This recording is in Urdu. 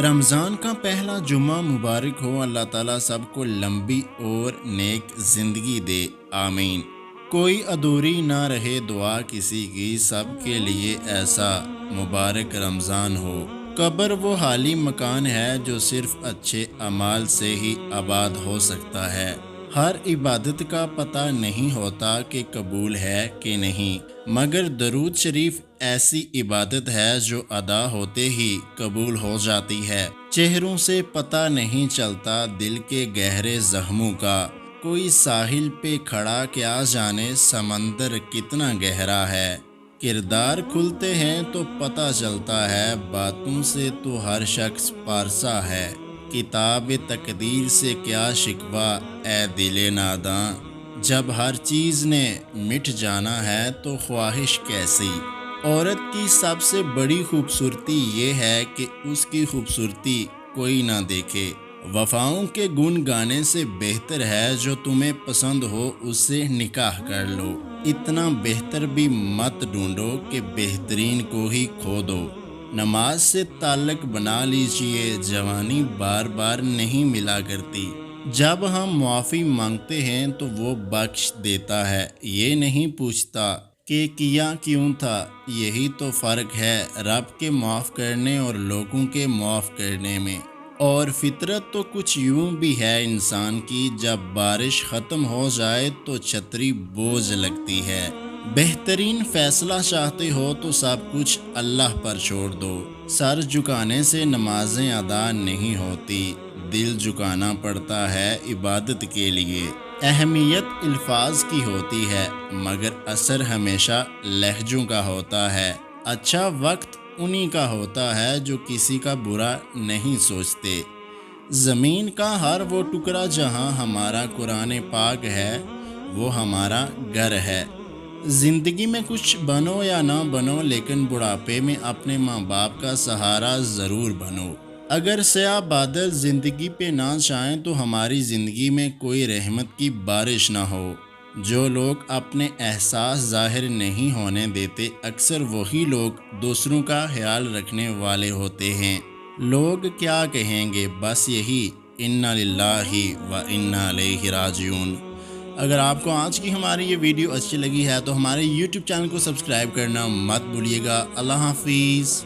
رمضان کا پہلا جمعہ مبارک ہو۔ اللہ تعالیٰ سب کو لمبی اور نیک زندگی دے، آمین۔ کوئی ادھوری نہ رہے دعا کسی کی، سب کے لیے ایسا مبارک رمضان ہو۔ قبر وہ خالی مکان ہے جو صرف اچھے اعمال سے ہی آباد ہو سکتا ہے۔ ہر عبادت کا پتہ نہیں ہوتا کہ قبول ہے کہ نہیں، مگر درود شریف ایسی عبادت ہے جو ادا ہوتے ہی قبول ہو جاتی ہے۔ چہروں سے پتہ نہیں چلتا دل کے گہرے زخموں کا، کوئی ساحل پہ کھڑا کیا جانے سمندر کتنا گہرا ہے۔ کردار کھلتے ہیں تو پتہ چلتا ہے، باتوں سے تو ہر شخص پارسا ہے۔ کتاب تقدیر سے کیا شکوہ اے دل ناداں، جب ہر چیز نے مٹ جانا ہے تو خواہش کیسی۔ عورت کی سب سے بڑی خوبصورتی یہ ہے کہ اس کی خوبصورتی کوئی نہ دیکھے۔ وفاؤں کے گن گانے سے بہتر ہے جو تمہیں پسند ہو اس سے نکاح کر لو۔ اتنا بہتر بھی مت ڈھونڈو کہ بہترین کو ہی کھو دو۔ نماز سے تعلق بنا لیجئے، جوانی بار بار نہیں ملا کرتی۔ جب ہم معافی مانگتے ہیں تو وہ بخش دیتا ہے، یہ نہیں پوچھتا کہ کیا کیوں تھا۔ یہی تو فرق ہے رب کے معاف کرنے اور لوگوں کے معاف کرنے میں۔ اور فطرت تو کچھ یوں بھی ہے انسان کی، جب بارش ختم ہو جائے تو چھتری بوجھ لگتی ہے۔ بہترین فیصلہ چاہتے ہو تو سب کچھ اللہ پر چھوڑ دو۔ سر جھکانے سے نمازیں ادا نہیں ہوتی، دل جھکانا پڑتا ہے عبادت کے لیے۔ اہمیت الفاظ کی ہوتی ہے مگر اثر ہمیشہ لہجوں کا ہوتا ہے۔ اچھا وقت انہی کا ہوتا ہے جو کسی کا برا نہیں سوچتے۔ زمین کا ہر وہ ٹکڑا جہاں ہمارا قرآن پاک ہے، وہ ہمارا گھر ہے۔ زندگی میں کچھ بنو یا نہ بنو، لیکن بڑھاپے میں اپنے ماں باپ کا سہارا ضرور بنو۔ اگر سیاہ بادل زندگی پہ نہ چھائیں تو ہماری زندگی میں کوئی رحمت کی بارش نہ ہو۔ جو لوگ اپنے احساس ظاہر نہیں ہونے دیتے، اکثر وہی لوگ دوسروں کا خیال رکھنے والے ہوتے ہیں۔ لوگ کیا کہیں گے، بس یہی انا للہ و انا الیہ راجعون۔ اگر آپ کو آج کی ہماری یہ ویڈیو اچھی لگی ہے تو ہمارے YouTube چینل کو سبسکرائب کرنا مت بھولیے گا۔ اللہ حافظ۔